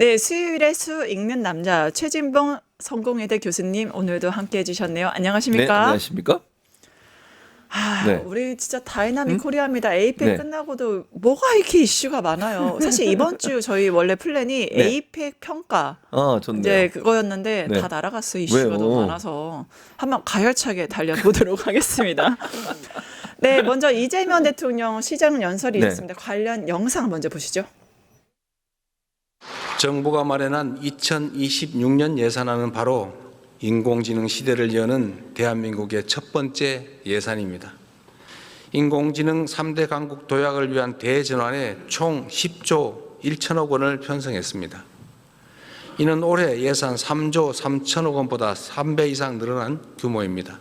네, 수요일에 수 읽는 남자 최진봉 성공회대 교수님 오늘도 함께해 주셨네요. 네, 안녕하십니까? 안녕하십니까? 네, 우리 진짜 다이나믹 코리아입니다. 에이펙 네. 끝나고도 뭐가 이렇게 이슈가 많아요. 사실 이번 주 저희 원래 플랜이 네. 에이펙 평가 아, 좋네요. 이제 그거였는데 네. 다 날아갔어요. 이슈가 왜요? 너무 많아서 한번 가열차게 달려보도록 하겠습니다. 네, 먼저 이재명 대통령 시장 연설이 네. 있었습니다. 관련 영상 먼저 보시죠. 정부가 마련한 2026년 예산안은 바로 인공지능 시대를 여는 대한민국의 첫 번째 예산입니다. 인공지능 3대 강국 도약을 위한 대전환에 총 10조 1천억 원을 편성했습니다. 이는 올해 예산 3조 3천억 원보다 3배 이상 늘어난 규모입니다.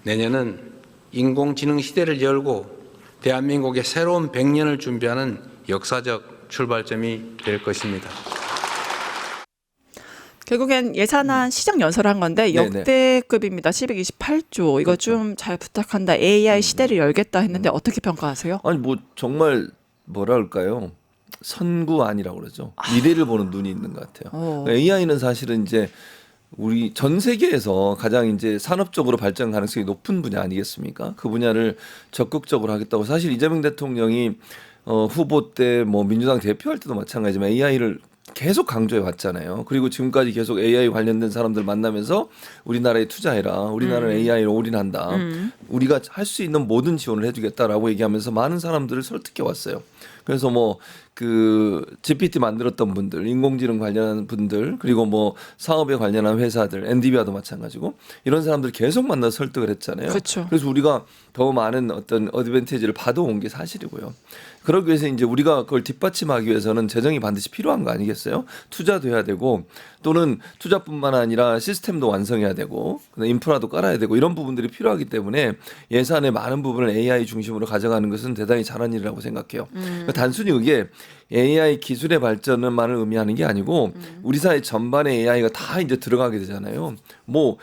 내년은 인공지능 시대를 열고 대한민국의 새로운 100년을 준비하는 역사적 출발점이 될 것입니다. 결국엔 예산안 시장 연설한 건데 네네. 역대급입니다. 728조. 이거 그렇죠. 좀 잘 부탁한다. AI 시대를 열겠다 했는데 어떻게 평가하세요? 아니 뭐 정말 뭐랄까요? 선구안이라고 그러죠. 미래를 보는 눈이 있는 것 같아요. AI는 사실은 이제 우리 전 세계에서 가장 이제 산업적으로 발전 가능성이 높은 분야 아니겠습니까? 그 분야를 적극적으로 하겠다고 사실 이재명 대통령이 후보 때 뭐 민주당 대표할 때도 마찬가지지만 AI를 계속 강조해 왔잖아요. 그리고 지금까지 계속 AI 관련된 사람들 만나면서 우리나라에 투자해라. 우리나라는 AI를 올인한다. 우리가 할 수 있는 모든 지원을 해주겠다라고 얘기하면서 많은 사람들을 설득해 왔어요. 그래서 뭐 그 GPT 만들었던 분들, 인공지능 관련한 분들, 그리고 뭐 사업에 관련한 회사들, 엔디비아도 마찬가지고 이런 사람들 계속 만나 설득을 했잖아요. 그렇죠. 그래서 우리가 더 많은 어떤 어드밴티지를 받아온 게 사실이고요. 그러기 위해서 이제 우리가 그걸 뒷받침하기 위해서는 재정이 반드시 필요한 거 아니겠어요? 투자도 해야 되고 또는 투자뿐만 아니라 시스템도 완성해야 되고 인프라도 깔아야 되고 이런 부분들이 필요하기 때문에 예산의 많은 부분을 AI 중심으로 가져가는 것은 대단히 잘한 일이라고 생각해요. 그러니까 단순히 그게 AI 기술의 발전만을 의미하는 게 아니고 우리 사회 전반에 AI가 다 이제 들어가게 되잖아요. 뭐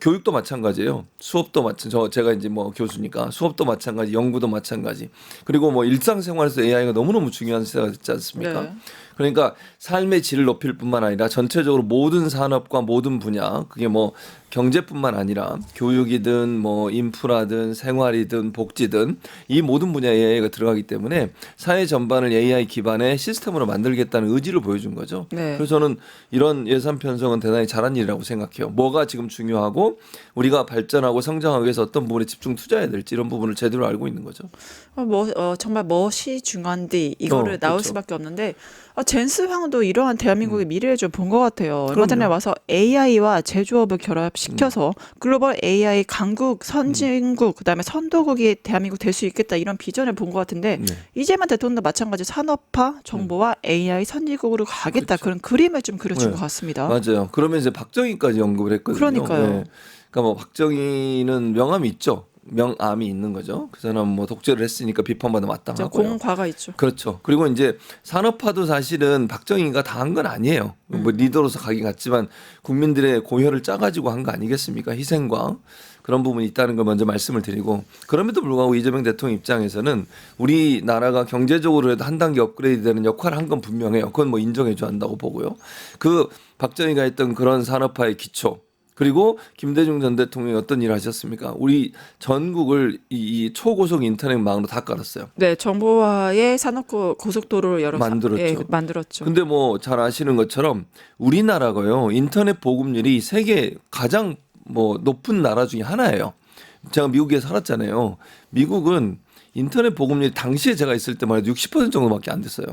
교육도 마찬가지예요. 수업도 제가 이제 뭐 교수니까 수업도 마찬가지, 연구도 마찬가지. 그리고 뭐 일상생활에서 AI가 너무너무 중요한 시대가 됐지 않습니까? 네. 그러니까 삶의 질을 높일 뿐만 아니라 전체적으로 모든 산업과 모든 분야, 그게 뭐 경제뿐만 아니라 교육이든 뭐 인프라든 생활이든 복지든 이 모든 분야에 AI가 들어가기 때문에 사회 전반을 AI 기반의 시스템으로 만들겠다는 의지를 보여준 거죠. 네. 그래서 저는 이런 예산 편성은 대단히 잘한 일이라고 생각해요. 뭐가 지금 중요하고 우리가 발전하고 성장하기 위해서 어떤 부분에 집중 투자해야 될지 이런 부분을 제대로 알고 있는 거죠. 정말 멋이 중요한데 이거를 나올 그렇죠. 수밖에 없는데 젠스 황도 이러한 대한민국의 미래를 좀 본 것 같아요. 얼마 전에 와서 AI와 제조업을 결합시켜서 글로벌 AI 강국, 선진국, 그다음에 선도국이 대한민국 될 수 있겠다 이런 비전을 본 것 같은데 네. 이재명 대통령도 마찬가지 산업화 정보와 AI 선진국으로 가겠다 그런 그림을 좀 그려준 네. 것 같습니다. 맞아요. 그러면 이제 박정희까지 언급을 했거든요. 그러니까요. 그러니까 뭐 박정희는 명함이 있죠. 명암이 있는 거죠. 그 사람 뭐 독재를 했으니까 비판받아 마땅하고요. 공과가 있죠. 그렇죠. 그리고 이제 산업화도 사실은 박정희가 다 한 건 아니에요. 뭐 리더로서 가긴 갔지만 국민들의 고혈을 짜가지고 한 거 아니겠습니까? 희생과 그런 부분이 있다는 걸 먼저 말씀을 드리고 그럼에도 불구하고 이재명 대통령 입장에서는 우리나라가 경제적으로라도 한 단계 업그레이드되는 역할을 한 건 분명해요. 그건 뭐 인정해줘야 한다고 보고요. 그 박정희가 했던 그런 산업화의 기초 그리고 김대중 전 대통령이 어떤 일을 하셨습니까? 우리 전국을 이 초고속 인터넷망으로 다 깔았어요. 네, 정보화의 산업 고속도로를 여러 만들었죠. 만들었죠. 근데 뭐 잘 아시는 것처럼 우리나라가요 인터넷 보급률이 세계 가장 뭐 높은 나라 중에 하나예요. 제가 미국에 살았잖아요. 미국은 인터넷 보급률이 당시에 제가 있을 때만 해도 60% 정도밖에 안 됐어요.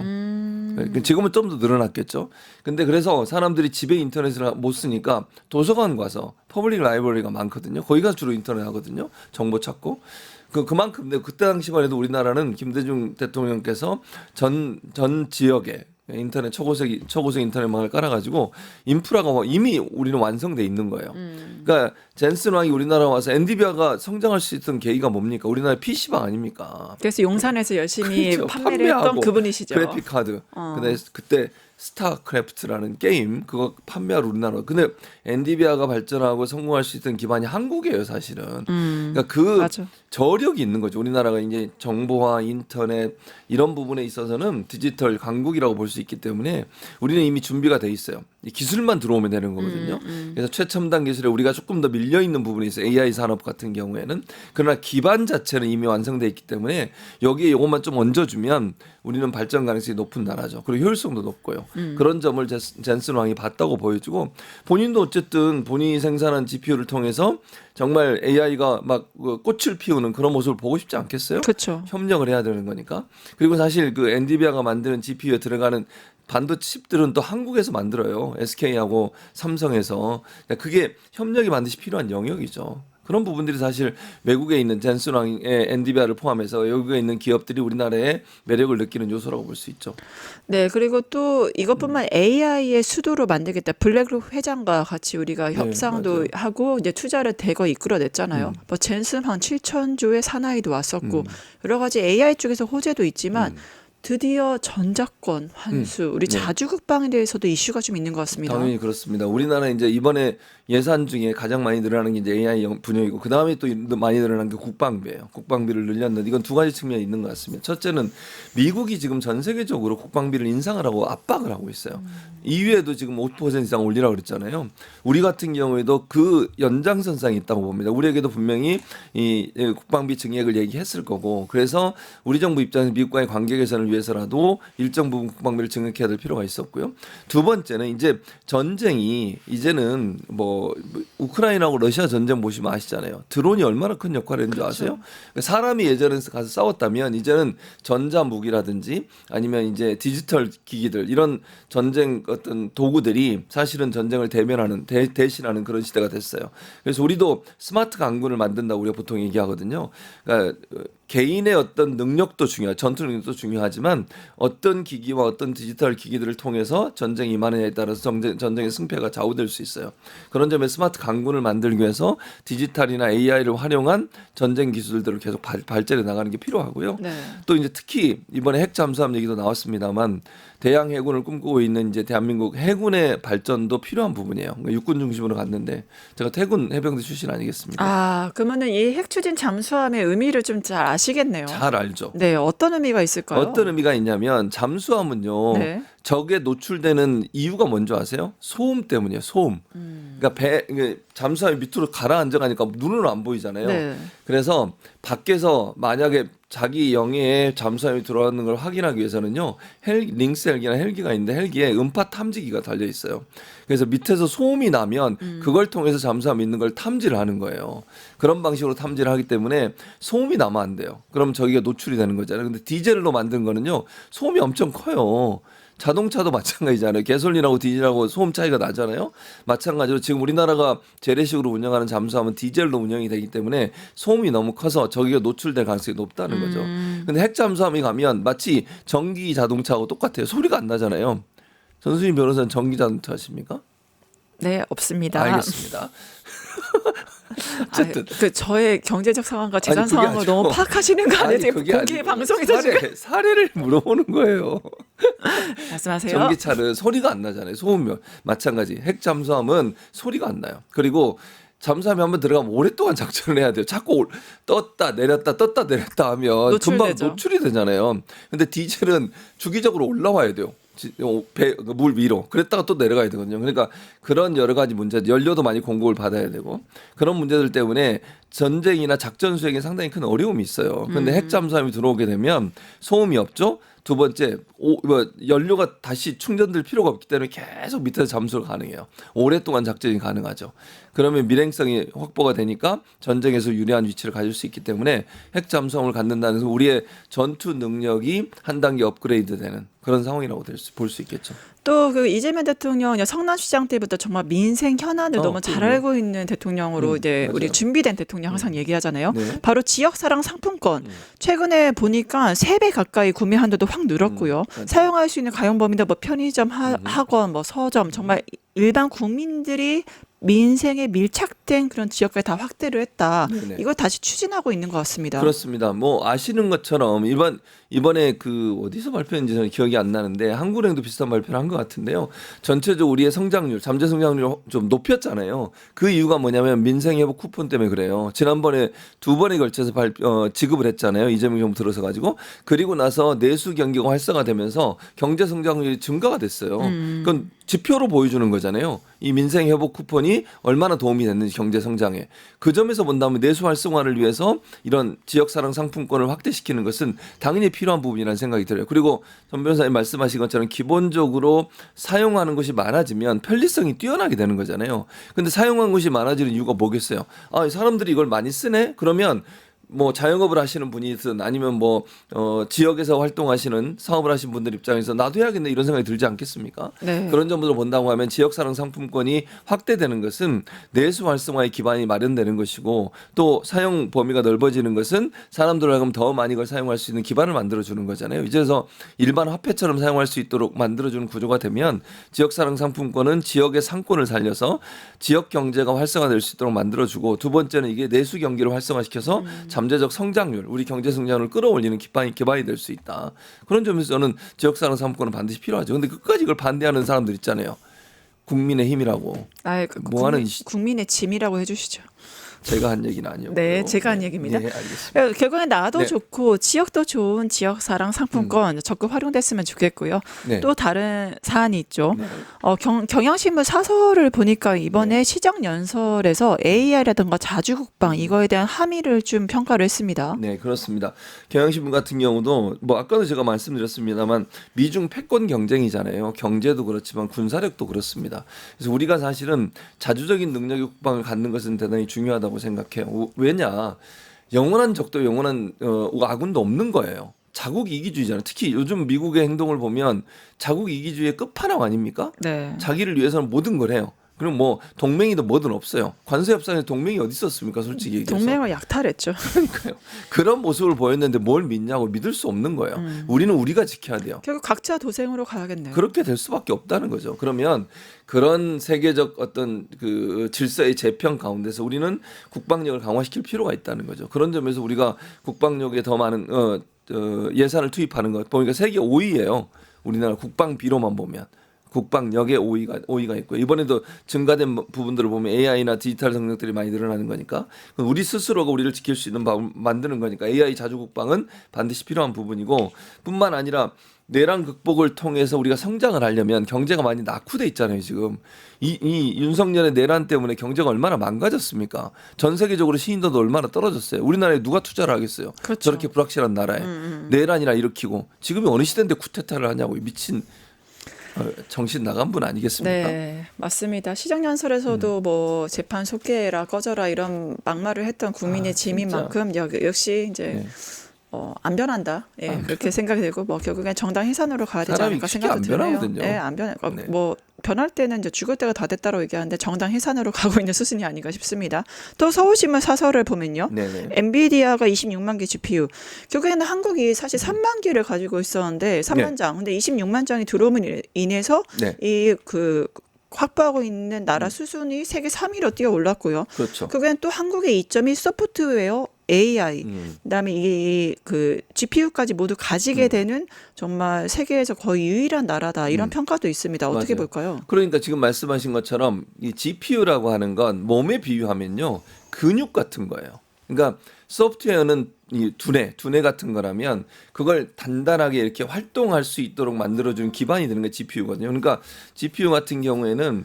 지금은 좀 더 늘어났겠죠. 근데 그래서 사람들이 집에 인터넷을 못 쓰니까 도서관 가서 퍼블릭 라이브러리가 많거든요. 거기가 주로 인터넷 하거든요. 정보 찾고. 그만큼 근데 그때 당시만 해도 우리나라는 김대중 대통령께서 전 지역에 인터넷 초고속 인터넷망을 깔아가지고 인프라가 이미 우리는 완성돼 있는 거예요. 그러니까 젠슨 왕이 우리나라 와서 엔비디아가 성장할 수 있던 계기가 뭡니까? 우리나라 PC방 아닙니까? 그래서 용산에서 열심히 그렇죠. 판매를 했던 판매하고 그분이시죠. 그래픽 카드. 근데 그때 스타크래프트라는 게임 그거 판매하러 우리나라. 근데 엔비디아가 발전하고 성공할 수 있던 기반이 한국이에요, 사실은. 그러니까 그 맞아. 저력이 있는 거죠. 우리나라가 이제 정보화, 인터넷 이런 부분에 있어서는 디지털 강국이라고 볼 수 있기 때문에 우리는 이미 준비가 돼 있어요. 이 기술만 들어오면 되는 거거든요. 그래서 최첨단 기술에 우리가 조금 더 밀려 있는 부분이 있어요. AI 산업 같은 경우에는. 그러나 기반 자체는 이미 완성돼 있기 때문에 여기에 이것만 좀 얹어주면 우리는 발전 가능성이 높은 나라죠. 그리고 효율성도 높고요. 그런 점을 젠슨 왕이 봤다고 보여주고 본인도 어쨌든 본인이 생산한 GPU를 통해서 정말 AI가 막 꽃을 피우는 그런 모습을 보고 싶지 않겠어요? 그렇죠. 협력을 해야 되는 거니까. 그리고 사실 그 엔비디아가 만드는 GPU에 들어가는 반도체 칩들은 또 한국에서 만들어요. SK하고 삼성에서. 그게 협력이 반드시 필요한 영역이죠. 그런 부분들이 사실 외국에 있는 젠슨 왕의 엔비디아를 포함해서 외국에 있는 기업들이 우리나라의 매력을 느끼는 요소라고 볼 수 있죠. 네, 그리고 또 이것뿐만 AI의 수도로 만들겠다. 블랙록 회장과 같이 우리가 협상도 맞아요. 하고 이제 투자를 대거 이끌어냈잖아요. 뭐 젠슨 한 7천조의 사나이도 왔었고 여러 가지 AI 쪽에서 호재도 있지만 드디어 전자권 환수, 우리 자주 국방에 대해서도 이슈가 좀 있는 것 같습니다. 당연히 그렇습니다. 우리나라 이제 이번에 예산 중에 가장 많이 늘어나는 게 이제 AI 분야이고 그 다음에 또 많이 늘어난 게 국방비예요. 국방비를 늘렸는데 이건 두 가지 측면이 있는 것 같습니다. 첫째는 미국이 지금 전 세계적으로 국방비를 인상을 하고 압박을 하고 있어요. EU에도 지금 5% 이상 올리라고 그랬잖아요. 우리 같은 경우에도 그 연장선상이 있다고 봅니다. 우리에게도 분명히 이 국방비 증액을 얘기했을 거고 그래서 우리 정부 입장에서 미국과의 관계 개선을 위해서라도 일정 부분 국방비를 증액해야 될 필요가 있었고요. 두 번째는 이제 전쟁이 이제는 뭐 우크라이나하고 러시아 전쟁 보시면 아시잖아요. 드론이 얼마나 큰 역할을 했는 줄 아세요? 사람이 예전에 가서 싸웠다면 이제는 전자 무기라든지 아니면 이제 디지털 기기들 이런 전쟁 어떤 도구들이 사실은 전쟁을 대면하는 대신하는 그런 시대가 됐어요. 그래서 우리도 스마트 강군을 만든다고 우리가 보통 얘기하거든요. 그러니까 개인의 어떤 능력도 중요하고 전투 능력도 중요하지만 어떤 기기와 어떤 디지털 기기들을 통해서 전쟁이 임하느냐에 따라서 전쟁의 승패가 좌우될 수 있어요. 그런 점에 스마트 강군을 만들기 위해서 디지털이나 AI를 활용한 전쟁 기술들을 계속 발전해 나가는 게 필요하고요. 네. 또 이제 특히 이번에 핵 잠수함 얘기도 나왔습니다만 대양 해군을 꿈꾸고 있는 이제 대한민국 해군의 발전도 필요한 부분이에요. 그러니까 육군 중심으로 갔는데 제가 태군 해병대 출신 아니겠습니까? 아, 그러면은 이 핵 추진 잠수함의 의미를 좀 잘 아시겠네요. 잘 알죠. 네, 어떤 의미가 있을까요? 어떤 의미가 있냐면 잠수함은요. 네. 적에 노출되는 이유가 뭔지 아세요? 소음 때문이에요. 소음. 그러니까 이게 잠수함이 밑으로 가라앉아 가니까 눈으로 안 보이잖아요. 네. 그래서 밖에서 만약에 자기 영해에 잠수함이 들어가는 걸 확인하기 위해서는요. 링스 헬기나 헬기가 있는데 헬기에 음파 탐지기가 달려 있어요. 그래서 밑에서 소음이 나면 그걸 통해서 잠수함이 있는 걸 탐지를 하는 거예요. 그런 방식으로 탐지를 하기 때문에 소음이 나면 안 돼요. 그럼 저기가 노출이 되는 거잖아요. 근데 디젤로 만든 거는요. 소음이 엄청 커요. 자동차도 마찬가지잖아요. 가솔린하고 디젤하고 소음 차이가 나잖아요. 마찬가지로 지금 우리나라가 재래식으로 운영하는 잠수함은 디젤로 운영이 되기 때문에 소음이 너무 커서 저기가 노출될 가능성이 높다는 거죠. 근데 핵 잠수함이 가면 마치 전기 자동차하고 똑같아요. 소리가 안 나잖아요. 전수진 변호사는 전기 자동차 하십니까? 네, 없습니다. 알겠습니다. 어쨌든 그 저의 경제적 상황과 재산 아니, 그게 상황을 아니고. 너무 파악하시는 거 아니에요? 지금 그게 공개 아니고 방송에서 지금 사례를 물어보는 거예요. 말씀하세요. 전기차는 소리가 안 나잖아요. 소음면 마찬가지. 핵 잠수함은 소리가 안 나요. 그리고 잠수함에 한번 들어가면 오랫동안 작전을 해야 돼요. 자꾸 떴다 내렸다 떴다 내렸다 하면 노출되죠. 금방 노출이 되잖아요. 근데 디젤은 주기적으로 올라와야 돼요. 물 위로. 그랬다가 또 내려가야 되거든요. 그러니까 그런 여러 가지 문제, 연료도 많이 공급을 받아야 되고 그런 문제들 때문에 전쟁이나 작전 수행에 상당히 큰 어려움이 있어요. 그런데 핵 잠수함이 들어오게 되면 소음이 없죠. 두 번째, 연료가 다시 충전될 필요가 없기 때문에 계속 밑에서 잠수가 가능해요. 오랫동안 작전이 가능하죠. 그러면 밀행성이 확보가 되니까 전쟁에서 유리한 위치를 가질 수 있기 때문에 핵 잠수함을 갖는다는 것은 우리의 전투 능력이 한 단계 업그레이드되는 그런 상황이라고 볼 수 있겠죠. 또 그 이재명 대통령 성남시장 때부터 정말 민생 현안을 너무 잘 그럼요. 알고 있는 대통령으로 이제 맞아요. 우리 준비된 대통령 항상 얘기하잖아요. 네. 바로 지역사랑 상품권. 최근에 보니까 3배 가까이 구매 한도도 확 늘었고요. 맞아요. 사용할 수 있는 가용 범위도 뭐 편의점, 학원, 뭐 서점 정말 일반 국민들이 민생에 밀착된 그런 지역까지 다 확대를 했다. 네네. 이걸 다시 추진하고 있는 것 같습니다. 그렇습니다. 뭐 아시는 것처럼 이번에 그 어디서 발표했는지 저는 기억이 안 나는데 한국은행도 비슷한 발표를 한 것 같은데요. 전체적으로 우리의 성장률, 잠재 성장률을 좀 높였잖아요. 그 이유가 뭐냐면 민생 회복 쿠폰 때문에 그래요. 지난번에 2번에 걸쳐서 지급을 했잖아요. 이재명 정부 들어서 가지고 그리고 나서 내수 경기가 활성화되면서 경제 성장률이 증가가 됐어요. 그건 지표로 보여주는 거잖아요. 이 민생 회복 쿠폰이 얼마나 도움이 됐는지 경제 성장에 그 점에서 본다면 내수 활성화를 위해서 이런 지역사랑 상품권을 확대시키는 것은 당연히 필요한 부분이라는 생각이 들어요. 그리고 전 변호사님 말씀하신 것처럼 기본적으로 사용하는 것이 많아지면 편리성이 뛰어나게 되는 거잖아요. 근데 사용하는 것이 많아지는 이유가 뭐겠어요? 아, 사람들이 이걸 많이 쓰네? 그러면 뭐 자영업을 하시는 분이든 아니면 뭐 지역에서 활동하시는 사업을 하시는 분들 입장에서 나도 해야겠네 이런 생각이 들지 않겠습니까? 네. 그런 점으로 본다고 하면 지역사랑 상품권이 확대되는 것은 내수 활성화의 기반이 마련되는 것이고 또 사용 범위가 넓어지는 것은 사람들을 하여금 더 많이 이걸 사용할 수 있는 기반을 만들어주는 거잖아요. 이제서 일반 화폐처럼 사용할 수 있도록 만들어주는 구조가 되면 지역사랑 상품권은 지역의 상권을 살려서 지역 경제가 활성화될 수 있도록 만들어주고 두 번째는 이게 내수 경기를 활성화시켜서 잠재적 성장률, 우리 경제 성장률을 끌어올리는 기반이 될 수 있다. 그런 점에서 저는 지역사랑 상품권은 반드시 필요하죠. 근데 끝까지 이걸 반대하는 사람들 있잖아요. 국민의 힘이라고. 뭐하는 국민의 짐이라고 해주시죠. 제가 한 얘기는 아니었고요. 네, 제가 한 얘기입니다. 네, 알겠습니다. 결국엔 나도 네. 좋고 지역도 좋은 지역사랑 상품권 적극 활용됐으면 좋겠고요. 네. 또 다른 사안이 있죠. 네. 경향신문 사설을 보니까 이번에 시정연설에서 AI라든가 자주국방 이거에 대한 함의를 좀 평가를 했습니다. 네, 그렇습니다. 경향신문 같은 경우도 뭐 아까도 제가 말씀드렸습니다만 미중 패권 경쟁이잖아요. 경제도 그렇지만 군사력도 그렇습니다. 그래서 우리가 사실은 자주적인 능력의 국방을 갖는 것은 대단히 중요하다고 생각해요. 왜냐? 영원한 적도 영원한 아군도 없는 거예요. 자국 이기주의잖아요. 특히 요즘 미국의 행동을 보면 자국 이기주의의 끝판왕 아닙니까? 네. 자기를 위해서는 모든 걸 해요. 그럼 뭐 동맹이든 뭐든 없어요. 관세 협상에 동맹이 어디 있었습니까? 솔직히 얘기해서. 동맹을 약탈했죠. 그러니까요. 그런 모습을 보였는데 뭘 믿냐고 믿을 수 없는 거예요. 우리는 우리가 지켜야 돼요. 결국 각자 도생으로 가야겠네요. 그렇게 될 수밖에 없다는 거죠. 그러면 그런 세계적 어떤 그 질서의 재평 가운데서 우리는 국방력을 강화시킬 필요가 있다는 거죠. 그런 점에서 우리가 국방력에 더 많은 예산을 투입하는 것 보니까 세계 5위예요. 우리나라 국방비로만 보면. 국방력의 5위가 있고 이번에도 증가된 부분들을 보면 AI나 디지털 능력들이 많이 늘어나는 거니까 우리 스스로가 우리를 지킬 수 있는 방법을 만드는 거니까 AI 자주국방은 반드시 필요한 부분이고 뿐만 아니라 내란 극복을 통해서 우리가 성장을 하려면 경제가 많이 낙후돼 있잖아요. 지금 이 윤석열의 내란 때문에 경제가 얼마나 망가졌습니까? 전 세계적으로 신인도도 얼마나 떨어졌어요. 우리나라에 누가 투자를 하겠어요? 그렇죠. 저렇게 불확실한 나라에 내란이나 일으키고 지금이 어느 시대인데 쿠데타를 하냐고 미친 정신 나간 분 아니겠습니까? 네, 맞습니다. 시정연설에서도 뭐 재판 속개라 꺼져라 이런 막말을 했던 국민의 짐인 진짜. 만큼 역시 이제 네. 안 변한다. 예, 그렇게 생각이 들고 뭐 결국엔 정당 해산으로 가야 되지 사람이 않을까 쉽게 생각도 안 드네요. 변하거든요. 네, 안 변해. 네. 뭐 변할 때는 이제 죽을 때가 다 됐다고 얘기하는데 정당 해산으로 가고 있는 수순이 아닌가 싶습니다. 또 서울신문 사설을 보면요. 네네. 엔비디아가 26만 개 GPU. 결국에는 한국이 사실 3만 개를 가지고 있었는데 3만 장. 근데 26만 장이 들어옴으로 인해서 네. 이 그 확보하고 있는 나라 수순이 세계 3위로 뛰어 올랐고요. 그렇죠. 그게 또 한국의 이점이 소프트웨어, AI, 그다음에 그 GPU까지 모두 가지게 되는 정말 세계에서 거의 유일한 나라다 이런 평가도 있습니다. 어떻게 맞아요. 볼까요? 그러니까 지금 말씀하신 것처럼 이 GPU라고 하는 건 몸에 비유하면요 근육 같은 거예요. 그러니까 소프트웨어는 이 두뇌 같은 거라면 그걸 단단하게 이렇게 활동할 수 있도록 만들어주는 기반이 되는 게 GPU거든요. 그러니까 GPU 같은 경우에는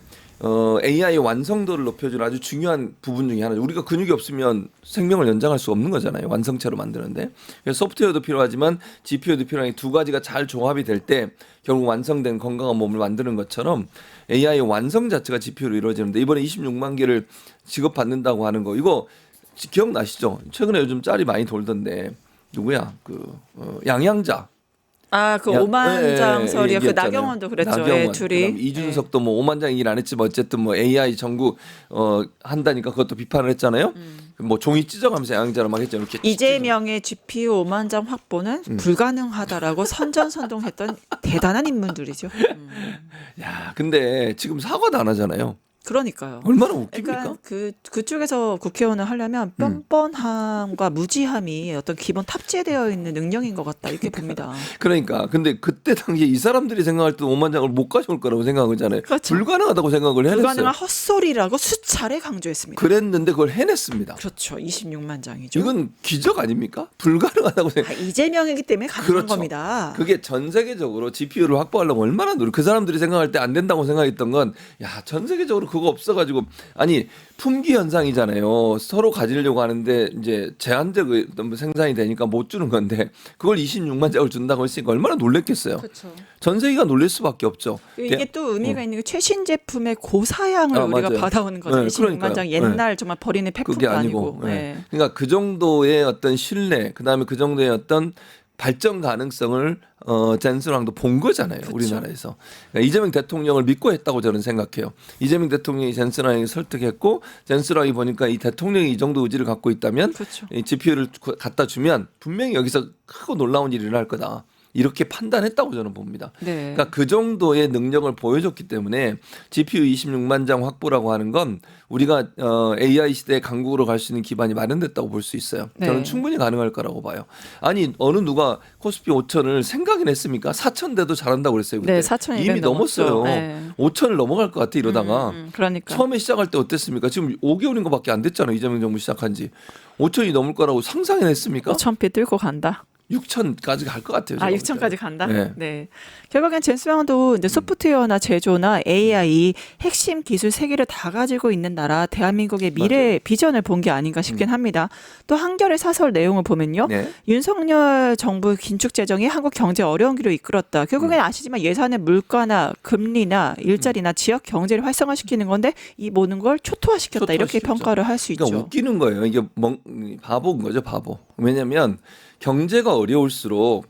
AI 완성도를 높여주는 아주 중요한 부분 중에 하나죠. 우리가 근육이 없으면 생명을 연장할 수 없는 거잖아요. 완성체로 만드는데. 그래서 소프트웨어도 필요하지만 GPU도 필요한 두 가지가 잘 조합이 될 때 결국 완성된 건강한 몸을 만드는 것처럼 AI 완성 자체가 GPU로 이루어지는데 이번에 26만 개를 지급받는다고 하는 거 이거 기억나시죠? 최근에 요즘 짤이 많이 돌던데 누구야? 양양자. 그 오만장설이요. 그 얘기했잖아요. 나경원도 그랬죠. 나경원, 예, 둘이. 그다음에 이준석도 뭐 오만장 얘기를 안 했지만 어쨌든 뭐 AI 전국 한다니까 그것도 비판을 했잖아요. 뭐 종이 찢어가면서 양양자를 막 했죠. 이렇게 이재명의 GPU 5만 장 확보는 불가능하다라고 선전선동했던 대단한 인물들이죠. 야, 근데 지금 사과도 안 하잖아요. 그러니까요. 얼마나 웃깁니까? 그러니까 그쪽에서 국회의원을 하려면 뻔뻔함과 무지함이 어떤 기본 탑재되어 있는 능력인 것 같다 이렇게 봅니다. 그러니까 근데 그때 당시에 이 사람들이 생각할 때 5만 장을 못 가져올 거라고 생각하잖아요. 그렇죠. 불가능하다고 생각을 해냈어요. 불가능한 헛소리라고 수차례 강조했습니다. 그랬는데 그걸 해냈습니다. 그렇죠. 26만 장이죠. 이건 기적 아닙니까? 불가능하다고 생각. 이재명이기 때문에 가능한 그렇죠. 겁니다. 그게 전 세계적으로 GPU를 확보하려면 얼마나 그 사람들이 생각할 때 안 된다고 생각했던 건 야, 전 세계적으로 그거 없어가지고 아니 품귀 현상이잖아요. 서로 가지려고 하는데 이제 제한적 생산이 되니까 못 주는 건데 그걸 26만 장을 준다고 했으니까 얼마나 놀랬겠어요. 그렇죠. 전 세계가 놀랄 수밖에 없죠. 이게 또 의미가 있는 게 최신 제품의 고사양을 우리가 맞아요. 받아오는 거죠. 네, 26만 장 옛날 네. 정말 버리는 그게 폐품도 아니고. 아니고. 네. 그러니까 그 정도의 어떤 신뢰, 그다음에 그 정도의 어떤 발전 가능성을 젠슨왕도 본 거잖아요. 그쵸. 우리나라에서. 그러니까 이재명 대통령을 믿고 했다고 저는 생각해요. 이재명 대통령이 젠슨왕을 설득했고 젠슨왕이 보니까 이 대통령이 이 정도 의지를 갖고 있다면 그렇죠. 이 GPU를 갖다 주면 분명히 여기서 크고 놀라운 일이 일어날 거다. 이렇게 판단했다고 저는 봅니다. 네. 그러니까 그 정도의 능력을 보여줬기 때문에 GPU 26만 장 확보라고 하는 건 우리가 AI 시대의 강국으로 갈 수 있는 기반이 마련됐다고 볼 수 있어요. 네. 저는 충분히 가능할 거라고 봐요. 아니 어느 누가 코스피 5천을 생각은 했습니까? 4천 돼도 잘한다고 그랬어요. 그때. 네, 4,200 이미 넘었어요. 넘었죠. 네. 5천을 넘어갈 것 같아 이러다가. 그러니까. 처음에 시작할 때 어땠습니까? 지금 5개월인 것밖에 안 됐잖아요. 이재명 정부 시작한 지. 5천이 넘을 거라고 상상은 했습니까? 5,000피 뚫고 간다. 6천까지 갈 것 같아요. 아, 제가 볼 6천까지 때는. 간다? 네. 네. 결국엔 젠스왕도 이제 소프트웨어나 제조나 AI 핵심 기술 세 개를 다 가지고 있는 나라 대한민국의 미래 비전을 본 게 아닌가 싶긴 합니다. 또 한겨레 사설 내용을 보면요. 네. 윤석열 정부 긴축 재정이 한국 경제 어려운 길로 이끌었다. 결국엔 아시지만 예산은 물가나 금리나 일자리나 지역 경제를 활성화시키는 건데 이 모든 걸 초토화시켰다. 이렇게 초토화시켰죠. 평가를 할 수 그러니까 있죠. 웃기는 거예요. 이게 바보인 거죠, 바보. 왜냐하면 경제가 어려울수록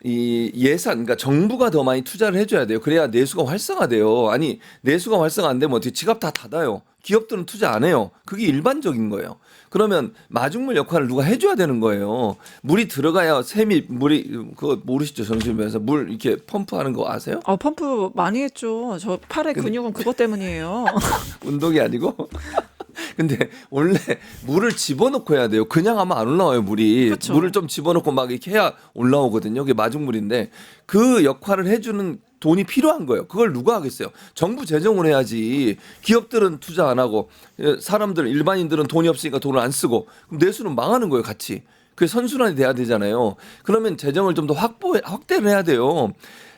이 예산, 그러니까 정부가 더 많이 투자를 해줘야 돼요. 그래야 내수가 활성화돼요. 아니 내수가 활성화 안 되면 어떻게 지갑 다 닫아요. 기업들은 투자 안 해요. 그게 일반적인 거예요. 그러면 마중물 역할을 누가 해줘야 되는 거예요. 물이 들어가야 물이 그거 모르시죠? 정신병에서 물 이렇게 펌프하는 거 아세요? 펌프 많이 했죠. 저 팔의 근육은 그것 때문이에요. 운동이 아니고. 근데 원래 물을 집어넣고 해야 돼요. 그냥 하면 안 올라와요, 물이. 그쵸. 물을 좀 집어넣고 막 이렇게 해야 올라오거든요. 그게 마중물인데 그 역할을 해주는 돈이 필요한 거예요. 그걸 누가 하겠어요? 정부 재정으로 해야지. 기업들은 투자 안 하고 사람들 일반인들은 돈이 없으니까 돈을 안 쓰고 그럼 내수는 망하는 거예요, 같이. 그게 선순환이 돼야 되잖아요. 그러면 재정을 좀 더 확대를 해야 돼요.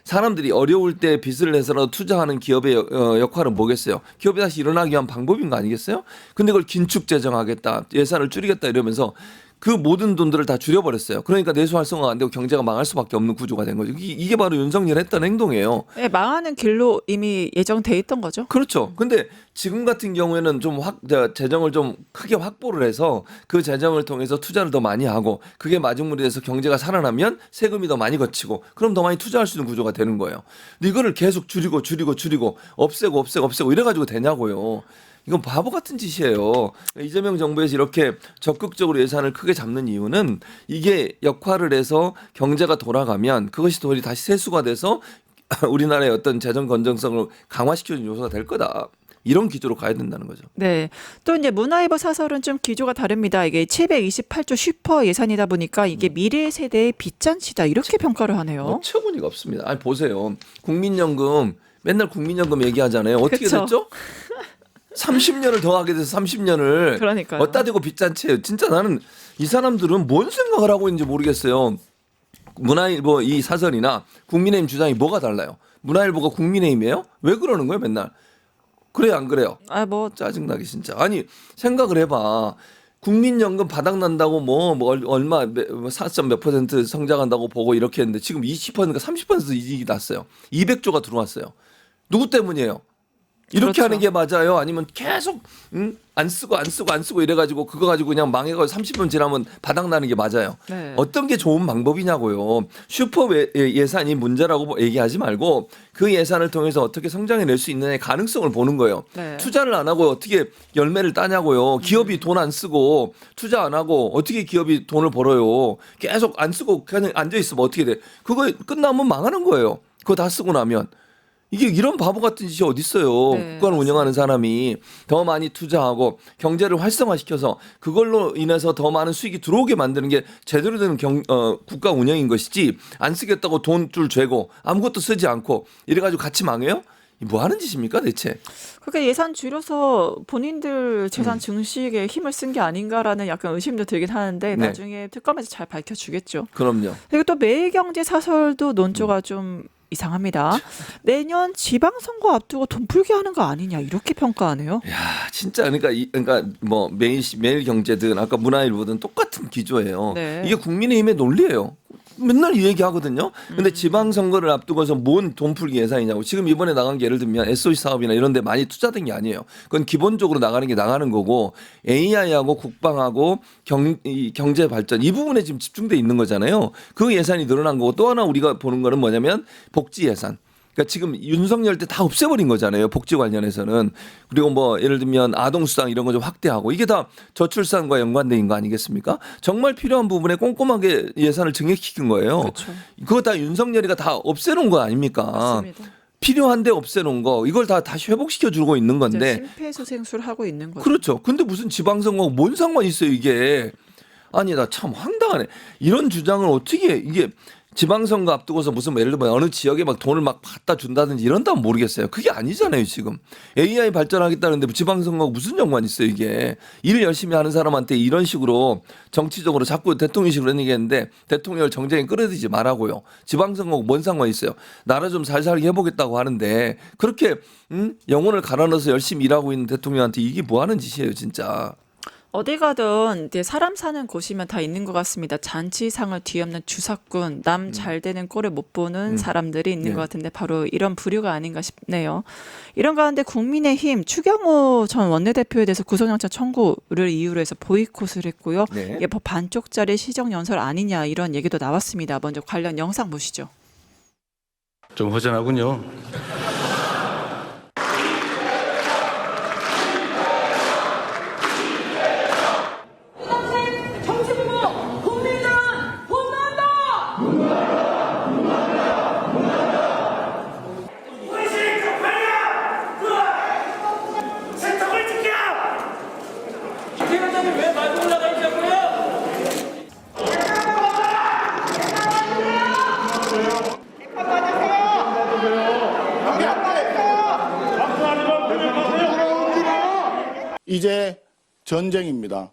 사람들이 어려울 때 빚을 내서라도 투자하는 기업의 역할은 뭐겠어요? 기업이 다시 일어나기 위한 방법인 거 아니겠어요? 근데 그걸 긴축 재정하겠다, 예산을 줄이겠다 이러면서 그 모든 돈들을 다 줄여버렸어요. 그러니까 내수 활성화가 안 되고 경제가 망할 수밖에 없는 구조가 된 거죠. 이게 바로 윤석열이 했던 행동이에요. 네, 망하는 길로 이미 예정돼 있던 거죠. 그렇죠. 근데 지금 같은 경우에는 좀 재정을 좀 크게 확보를 해서 그 재정을 통해서 투자를 더 많이 하고 그게 마중물이 돼서 경제가 살아나면 세금이 더 많이 거치고 그럼 더 많이 투자할 수 있는 구조가 되는 거예요. 근데 이거를 계속 줄이고 없애고 이래가지고 되냐고요. 이건 바보 같은 짓이에요. 이재명 정부에서 이렇게 적극적으로 예산을 크게 잡는 이유는 이게 역할을 해서 경제가 돌아가면 그것이 돈이 다시 세수가 돼서 우리나라의 어떤 재정 건전성을 강화시키는 요소가 될 거다. 이런 기조로 가야 된다는 거죠. 네. 또 이제 문화일보 사설은 좀 기조가 다릅니다. 이게 728조 슈퍼 예산이다 보니까 이게 미래 세대의 빚잔치다. 이렇게 평가를 하네요. 어처구니가 없습니다. 아니 보세요. 국민연금 맨날 국민연금 얘기하잖아요. 어떻게 그쵸. 됐죠? 30년을 더 하게 돼서 30년을 그러니까요. 어디다 대고 빚잔치예요. 진짜 나는 이 사람들은 뭔 생각을 하고 있는지 모르겠어요. 문화일보 이 사설이나 국민의힘 주장이 뭐가 달라요? 문화일보가 국민의힘이에요? 왜 그러는 거예요 맨날? 그래요 안 그래요? 짜증나게 진짜. 아니 생각을 해봐. 국민연금 바닥난다고 얼마 4점 몇 % 성장한다고 보고 이렇게 했는데 지금 20%가 30% 이익이 났어요. 200조가 들어왔어요. 누구 때문이에요? 이렇게 그렇죠. 하는 게 맞아요? 아니면 계속 안 쓰고 이래가지고 그거 가지고 그냥 망해가지고 30분 지나면 바닥나는 게 맞아요? 네. 어떤 게 좋은 방법이냐고요. 슈퍼 예산이 문제라고 얘기하지 말고 그 예산을 통해서 어떻게 성장해낼 수 있느냐의 가능성을 보는 거예요. 네. 투자를 안 하고 어떻게 열매를 따냐고요. 기업이 돈 안 쓰고 투자 안 하고 어떻게 기업이 돈을 벌어요. 계속 안 쓰고 그냥 앉아있으면 어떻게 돼. 그거 끝나면 망하는 거예요. 그거 다 쓰고 나면. 이게 이런 바보 같은 짓이 어디 있어요. 네, 국가를 맞습니다. 운영하는 사람이 더 많이 투자하고 경제를 활성화시켜서 그걸로 인해서 더 많은 수익이 들어오게 만드는 게 제대로 된 국가 운영인 것이지 안 쓰겠다고 돈줄 죄고 아무것도 쓰지 않고 이래가지고 같이 망해요? 뭐 하는 짓입니까 대체? 그러니까 예산 줄여서 본인들 재산 증식에 힘을 쓴 게 아닌가라는 약간 의심도 들긴 하는데 네. 나중에 특검에서 잘 밝혀주겠죠. 그럼요. 그리고 또 매일경제 사설도 논조가 좀 이상합니다. 내년 지방선거 앞두고 돈 풀기 하는 거 아니냐 이렇게 평가하네요. 야 진짜 그러니까 뭐 매일 경제든 아까 문화일보든 똑같은 기조예요. 네. 이게 국민의힘의 논리예요. 맨날 이 얘기 하거든요. 근데 지방선거를 앞두고서 뭔 돈풀기 예산이냐고. 지금 이번에 나간 게 예를 들면 SOC 사업이나 이런 데 많이 투자된 게 아니에요. 그건 기본적으로 나가는 게 나가는 거고 AI하고 국방하고 경제 발전 이 부분에 지금 집중돼 있는 거잖아요. 그 예산이 늘어난 거고 또 하나 우리가 보는 거는 뭐냐면 복지 예산. 그러니까 지금 윤석열 때 다 없애버린 거잖아요. 복지 관련해서는. 그리고 뭐 예를 들면 아동수당 이런 거 좀 확대하고 이게 다 저출산과 연관된 거 아니겠습니까? 정말 필요한 부분에 꼼꼼하게 예산을 증액시킨 거예요. 그렇죠. 그거 다 윤석열이가 다 없애놓은 거 아닙니까? 맞습니다. 필요한데 없애놓은 거 이걸 다 다시 회복시켜 주고 있는 건데. 심폐소생술 하고 있는 거죠. 그렇죠. 근데 무슨 지방선거하고 뭔 상관이 있어요 이게. 아니 나 참 황당하네. 이런 주장을 어떻게 이게 지방선거 앞두고서 무슨 예를 들면 어느 지역에 막 돈을 막 갖다 준다든지 이런다면 모르겠어요. 그게 아니잖아요 지금. AI 발전하겠다는데 지방선거하고 무슨 연관이 있어요 이게. 일 열심히 하는 사람한테 이런 식으로 정치적으로 자꾸 대통령식으로 얘기했는데 대통령을 정쟁에 끌어들이지 말라고요. 지방선거하고 뭔 상관이 있어요. 나라 좀 잘 살게 해보겠다고 하는데 그렇게 영혼을 갈아 넣어서 열심히 일하고 있는 대통령한테 이게 뭐 하는 짓이에요 진짜. 어디 가든 이제 사람 사는 곳이면 다 있는 것 같습니다. 잔치상을 뒤엎는 주사꾼, 남 잘 되는 꼴을 못 보는 사람들이 있는 네. 것 같은데 바로 이런 부류가 아닌가 싶네요. 이런 가운데 국민의힘 추경호 전 원내대표에 대해서 구속영장 청구를 이유로 해서 보이콧을 했고요. 네. 이게 법 반쪽짜리 시정연설 아니냐 이런 얘기도 나왔습니다. 먼저 관련 영상 보시죠. 좀 허전하군요. 정신부 국민은 분노한다. 우리 세탁 팔려! 세탁을 지켜! 김회장님 왜 말고 올라가 있냐고요? 이제 전쟁입니다.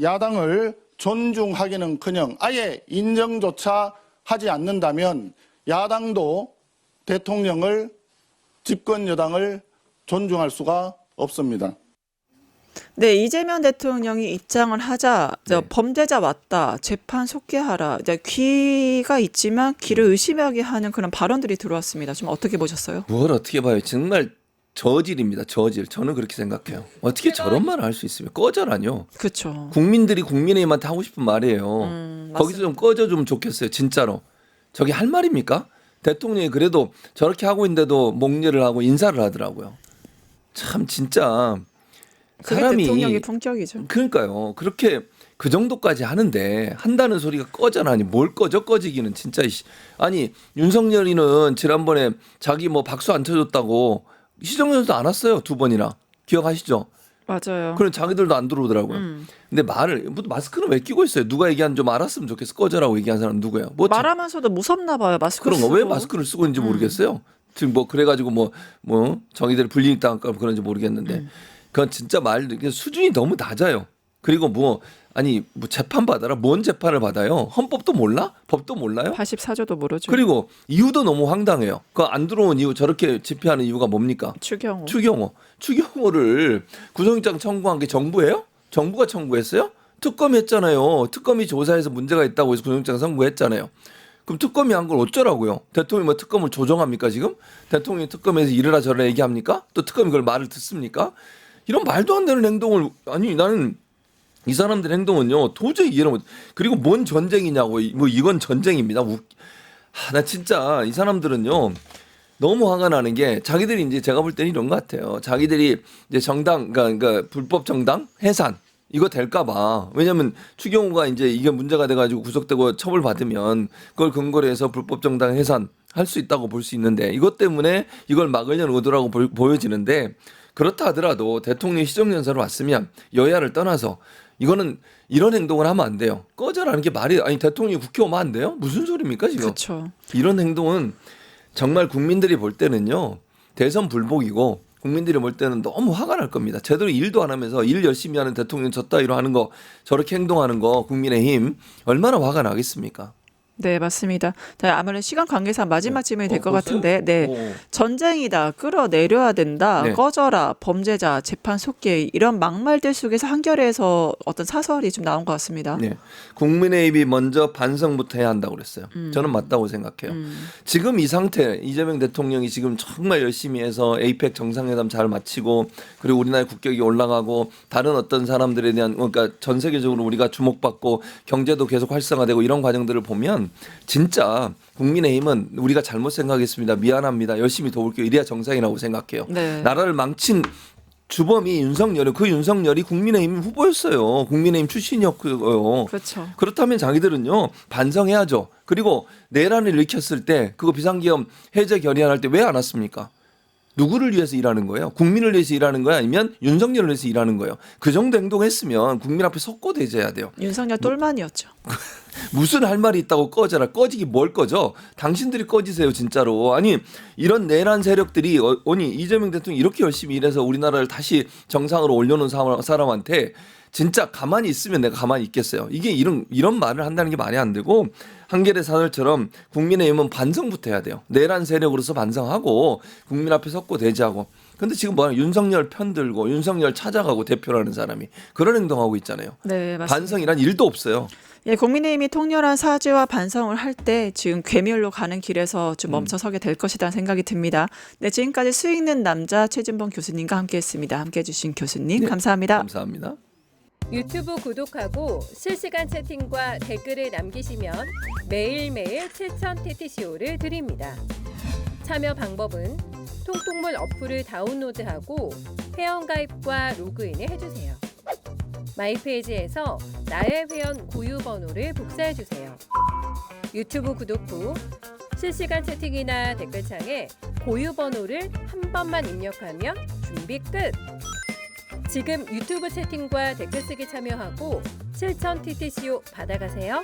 야당을 존중하기는커녕 아예 인정조차 하지 않는다면 야당도 대통령을 집권 여당을 존중할 수가 없습니다. 네, 이재명 대통령이 입장을 하자 네. 범죄자 왔다, 재판 속개하라, 이제 귀가 있지만 귀를 의심하게 하는 그런 발언들이 들어왔습니다. 좀 어떻게 보셨어요? 뭘 어떻게 봐요. 정말 저질입니다. 저질. 저는 그렇게 생각해요. 어떻게 저런 말을 할 수 있으면 꺼져라뇨. 그렇죠. 국민들이 국민의힘한테 하고 싶은 말이에요. 거기서 맞습니다. 좀 꺼져주면 좋겠어요. 진짜로. 저게 할 말입니까? 대통령이 그래도 저렇게 하고 있는데도 목례를 하고 인사를 하더라고요. 참 진짜 그게 사람이 대통령의 품격이죠. 그러니까요. 그렇게 그 정도까지 하는데 한다는 소리가 꺼져라니 뭘 꺼지기는 진짜 아니 윤석열이는 지난번에 자기 뭐 박수 안 쳐줬다고 시정연설도 안 왔어요. 2번이나 기억하시죠? 맞아요. 그럼 자기들도 안 들어오더라고요. 근데 마스크는 왜 끼고 있어요? 누가 얘기한 좀 알았으면 좋겠어. 꺼져라고 얘기한 사람 누구예요? 뭐 말하면서도 무섭나 봐요. 마스크 그런 거 쓰고. 왜 마스크를 쓰고 있는지 모르겠어요. 지금 뭐 그래가지고 뭐 정의들이 불이익 당할까 그런지 모르겠는데 그건 진짜 수준이 너무 낮아요. 그리고 뭐 재판 받아라. 뭔 재판을 받아요? 헌법도 몰라? 법도 몰라요? 84조도 모르죠. 그리고 이유도 너무 황당해요. 그 안 들어온 이유 저렇게 집회하는 이유가 뭡니까? 추경호. 추경호를 구속영장 청구한 게 정부예요? 정부가 청구했어요? 특검이 했잖아요. 특검이 조사해서 문제가 있다고 해서 구속영장 청구했잖아요. 그럼 특검이 한 걸 어쩌라고요? 대통령이 뭐 특검을 조정합니까 지금? 대통령이 특검에서 이래라 저래라 얘기합니까? 또 특검이 그걸 말을 듣습니까? 이런 말도 안 되는 행동을 나는 이 사람들의 행동은요 도저히 이해를 못. 그리고 뭔 전쟁이냐고 뭐 이건 전쟁입니다. 나 진짜 이 사람들은요 너무 화가 나는 게 자기들이 이제 제가 볼 때는 이런 것 같아요. 자기들이 이제 정당 그러니까 불법 정당 해산 이거 될까봐. 왜냐하면 추경호가 이제 이게 문제가 돼가지고 구속되고 처벌받으면 그걸 근거로 해서 불법 정당 해산 할 수 있다고 볼 수 있는데 이것 때문에 이걸 막으려는 의도라고 보여지는데 그렇다 하더라도 대통령이 시정연설을 왔으면 여야를 떠나서 이거는 이런 행동을 하면 안 돼요. 꺼져라는 게 말이 아니 대통령이 국회 오면 안 돼요? 무슨 소리입니까 지금? 그렇죠. 이런 행동은 정말 국민들이 볼 때는요. 대선 불복이고 국민들이 볼 때는 너무 화가 날 겁니다. 제대로 일도 안 하면서 일 열심히 하는 대통령 저 따위로 하는 거 저렇게 행동하는 거 국민의힘 얼마나 화가 나겠습니까? 네, 맞습니다. 자, 아무래도 시간 관계상 마지막 질문이 될 것 벌써요? 같은데, 네. 오. 전쟁이다, 끌어내려야 된다, 네. 꺼져라, 범죄자, 재판 속개 이런 막말들 속에서 한겨레에서 어떤 사설이 좀 나온 것 같습니다. 네. 국민의힘이 먼저 반성부터 해야 한다고 그랬어요. 저는 맞다고 생각해요. 지금 이 상태 이재명 대통령이 지금 정말 열심히 해서 에이펙 정상회담 잘 마치고 그리고 우리나라의 국격이 올라가고 다른 어떤 사람들에 대한 그러니까 전 세계적으로 우리가 주목받고 경제도 계속 활성화되고 이런 과정들을 보면 진짜 국민의힘은 우리가 잘못 생각했습니다. 미안합니다. 열심히 도울게요. 이래야 정상이라고 생각해요. 네. 나라를 망친 주범이 윤석열이 그 윤석열이 국민의힘 후보였어요. 국민의힘 출신이었고요. 그렇죠. 그렇다면 자기들은요 반성해야죠. 그리고 내란을 일으켰을 때 그거 비상계엄 해제 결의안할 때 왜 안 왔습니까? 누구를 위해서 일하는 거예요? 국민을 위해서 일하는 거야? 아니면 윤석열을 위해서 일하는 거예요? 그 정도 행동했으면 국민 앞에 섰고 대제해야 돼요. 윤석열 똘만이었죠. 무슨 할 말이 있다고 꺼져라. 꺼지기 뭘 꺼져. 당신들이 꺼지세요 진짜로. 아니 이런 내란 세력들이 아니 이재명 대통령이 이렇게 열심히 일해서 우리나라를 다시 정상으로 올려놓은 사람한테 진짜 가만히 있으면 내가 가만히 있겠어요. 이게 이런 말을 한다는 게 말이 안 되고 한겨레 사설처럼 국민의힘은 반성부터 해야 돼요. 내란 세력으로서 반성하고 국민 앞에 섰고 대지하고. 근데 지금 뭐야 윤석열 편들고 윤석열 찾아가고 대표라는 사람이 그런 행동하고 있잖아요. 네, 맞습니다. 반성이란 일도 없어요. 예, 국민의힘이 통렬한 사죄와 반성을 할 때 지금 괴멸로 가는 길에서 좀 멈춰서게 될 것이라는 생각이 듭니다. 네, 지금까지 수익 있는 남자 최진봉 교수님과 함께했습니다. 함께해 주신 교수님 네, 감사합니다. 감사합니다. 유튜브 구독하고 실시간 채팅과 댓글을 남기시면 매일매일 7천 TTCO를 드립니다. 참여 방법은 통통물 어플을 다운로드하고 회원가입과 로그인을 해주세요. 마이페이지에서 나의 회원 고유 번호를 복사해주세요. 유튜브 구독 후 실시간 채팅이나 댓글창에 고유 번호를 한 번만 입력하면 준비 끝! 지금 유튜브 채팅과 댓글 쓰기 참여하고 실천 TTCO 받아가세요.